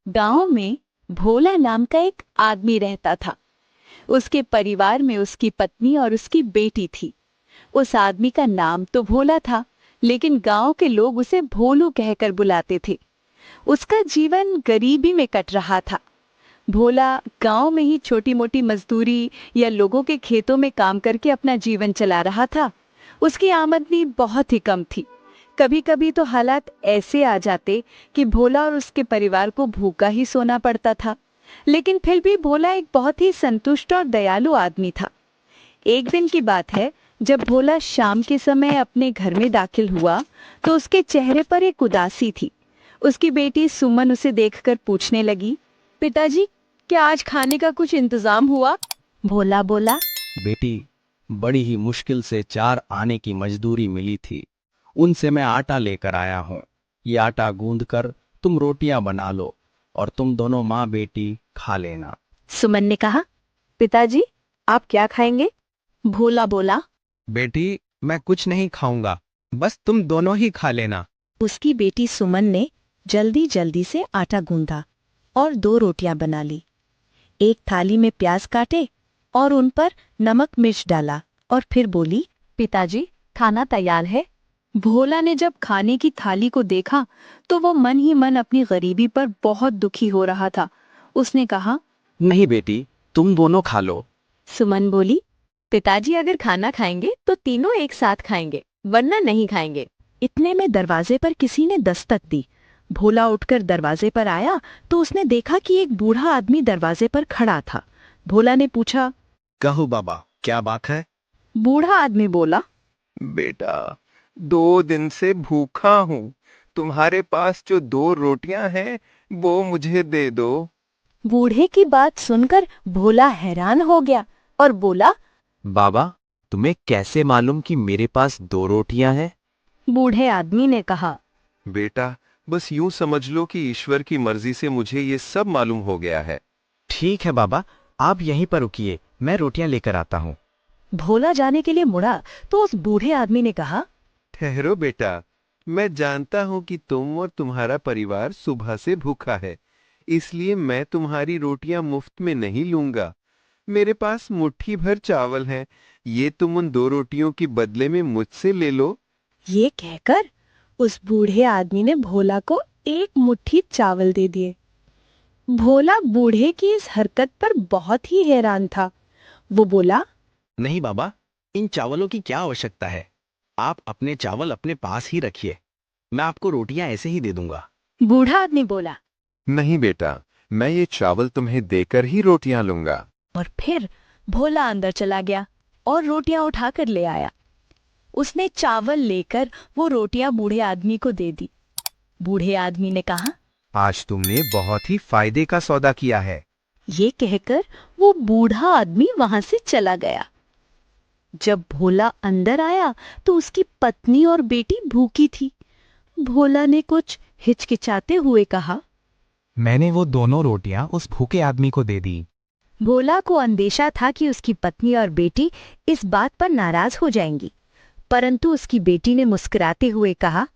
गांव में भोला नाम का एक आदमी रहता था। उसके परिवार में उसकी पत्नी और उसकी बेटी थी। उस आदमी का नाम तो भोला था, लेकिन गांव के लोग उसे भोलू कहकर बुलाते थे। उसका जीवन गरीबी में कट रहा था। भोला गांव में ही छोटी मोटी मजदूरी या लोगों के खेतों में काम करके अपना जीवन चला रहा था। उसकी आमदनी बहुत ही कम थी। कभी कभी तो हालात ऐसे आ जाते कि भोला और उसके परिवार को भूखा ही सोना पड़ता था। लेकिन फिर भी भोला एक बहुत ही संतुष्ट और दयालु आदमी था। एक दिन की बात है, जब भोला शाम के समय अपने घर में दाखिल हुआ तो उसके चेहरे पर एक उदासी थी। उसकी बेटी सुमन उसे देखकर पूछने लगी, पिताजी, क्या आज खाने का कुछ इंतजाम हुआ? भोला बोला, बेटी, बड़ी ही मुश्किल से 4 आने की मजदूरी मिली थी। उनसे मैं आटा लेकर आया हूँ। ये आटा गूंद कर तुम रोटियां बना लो और तुम दोनों माँ बेटी खा लेना। सुमन ने कहा, पिताजी, आप क्या खाएंगे? भोला बोला, बेटी, मैं कुछ नहीं खाऊंगा, बस तुम दोनों ही खा लेना। उसकी बेटी सुमन ने जल्दी जल्दी से आटा गूंथा और 2 रोटियां बना ली। एक थाली में प्याज काटे और उन पर नमक मिर्च डाला और फिर बोली, पिताजी, खाना तैयार है। भोला ने जब खाने की थाली को देखा तो वो मन ही मन अपनी गरीबी पर बहुत दुखी हो रहा था। उसने कहा, नहीं बेटी, तुम दोनों खा लो। सुमन बोली, पिताजी, अगर खाना खाएंगे तो तीनों एक साथ खाएंगे, वरना नहीं खाएंगे। इतने में दरवाजे पर किसी ने दस्तक दी। भोला उठकर दरवाजे पर आया तो उसने देखा कि एक बूढ़ा आदमी दरवाजे पर खड़ा था। भोला ने पूछा, कहो बाबा, क्या बात है? बूढ़ा आदमी बोला, बेटा, 2 दिन से भूखा हूँ। तुम्हारे पास जो 2 रोटियां हैं वो मुझे दे दो। बूढ़े की बात सुनकर भोला हैरान हो गया और बोला, बाबा, तुम्हें कैसे मालूम कि मेरे पास 2 रोटियां हैं? बूढ़े आदमी ने कहा, बेटा, बस यूं समझ लो कि ईश्वर की मर्जी से मुझे ये सब मालूम हो गया है। ठीक है बाबा, आप यहीं पर रुकिए, मैं रोटियां लेकर आता हूँ। भोला जाने के लिए मुड़ा तो उस बूढ़े आदमी ने कहा, ठहरो बेटा, मैं जानता हूँ कि तुम और तुम्हारा परिवार सुबह से भूखा है, इसलिए मैं तुम्हारी रोटियां मुफ्त में नहीं लूंगा। मेरे पास मुट्ठी भर चावल हैं, ये तुम उन 2 रोटियों के बदले में मुझसे ले लो। ये कहकर उस बूढ़े आदमी ने भोला को एक मुट्ठी चावल दे दिए। भोला बूढ़े की इस हरकत पर बहुत ही हैरान था। वो बोला, नहीं बाबा, इन चावलों की क्या आवश्यकता है? आप अपने चावल अपने पास ही रखिए, मैं आपको रोटियां ऐसे ही दे दूंगा। बूढ़ा आदमी बोला, नहीं बेटा, मैं ये चावल तुम्हें देकर ही रोटियां लूंगा। और फिर भोला अंदर चला गया और रोटियां उठाकर ले आया। उसने चावल लेकर वो रोटियां बूढ़े आदमी को दे दी। बूढ़े आदमी ने कहा, आज तुमने बहुत ही फायदे का सौदा किया है। ये कहकर वो बूढ़ा आदमी वहां से चला गया। जब भोला अंदर आया तो उसकी पत्नी और बेटी भूखी थी। भोला ने कुछ हिचकिचाते हुए कहा, मैंने वो दोनों रोटियां उस भूखे आदमी को दे दी। भोला को अंदेशा था कि उसकी पत्नी और बेटी इस बात पर नाराज हो जाएंगी, परंतु उसकी बेटी ने मुस्कुराते हुए कहा,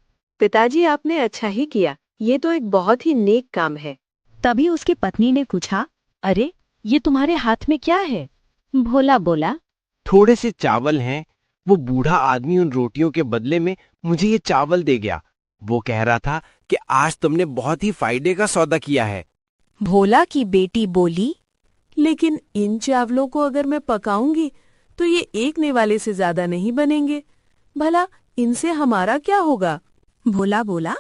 पिताजी, आपने अच्छा ही किया, ये तो एक बहुत ही नेक काम है। तभी उसकी पत्नी ने पूछा, अरे, ये तुम्हारे हाथ में क्या है? भोला बोला, थोड़े से चावल हैं। वो बूढ़ा आदमी उन रोटियों के बदले में मुझे ये चावल दे गया। वो कह रहा था कि आज तुमने बहुत ही फायदे का सौदा किया है। भोला की बेटी बोली, लेकिन इन चावलों को अगर मैं पकाऊंगी तो ये एक निवाले से ज्यादा नहीं बनेंगे। भला इनसे हमारा क्या होगा? भोला बोला,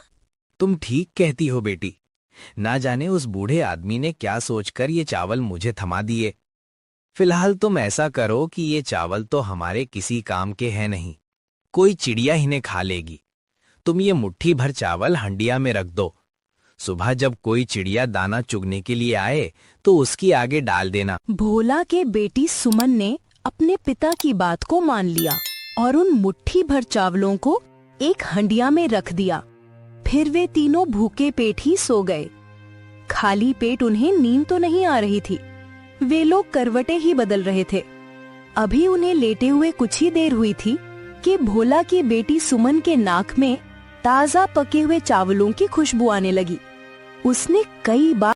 तुम ठीक कहती हो बेटी। ना जाने उस बूढ़े आदमी ने क्या सोचकर ये चावल मुझे थमा दिए। फिलहाल तुम ऐसा करो कि ये चावल तो हमारे किसी काम के हैं नहीं, कोई चिड़िया इन्हें खा लेगी। तुम ये मुट्ठी भर चावल हंडिया में रख दो। सुबह जब कोई चिड़िया दाना चुगने के लिए आए तो उसकी आगे डाल देना। भोला के बेटी सुमन ने अपने पिता की बात को मान लिया और उन मुट्ठी भर चावलों को एक हंडिया में रख दिया। फिर वे तीनों भूखे पेट ही सो गए। खाली पेट उन्हें नींद तो नहीं आ रही थी, वे लोग करवटें ही बदल रहे थे। अभी उन्हें लेटे हुए कुछ ही देर हुई थी कि भोला की बेटी सुमन के नाक में ताजा पके हुए चावलों की खुशबू आने लगी। उसने कई बार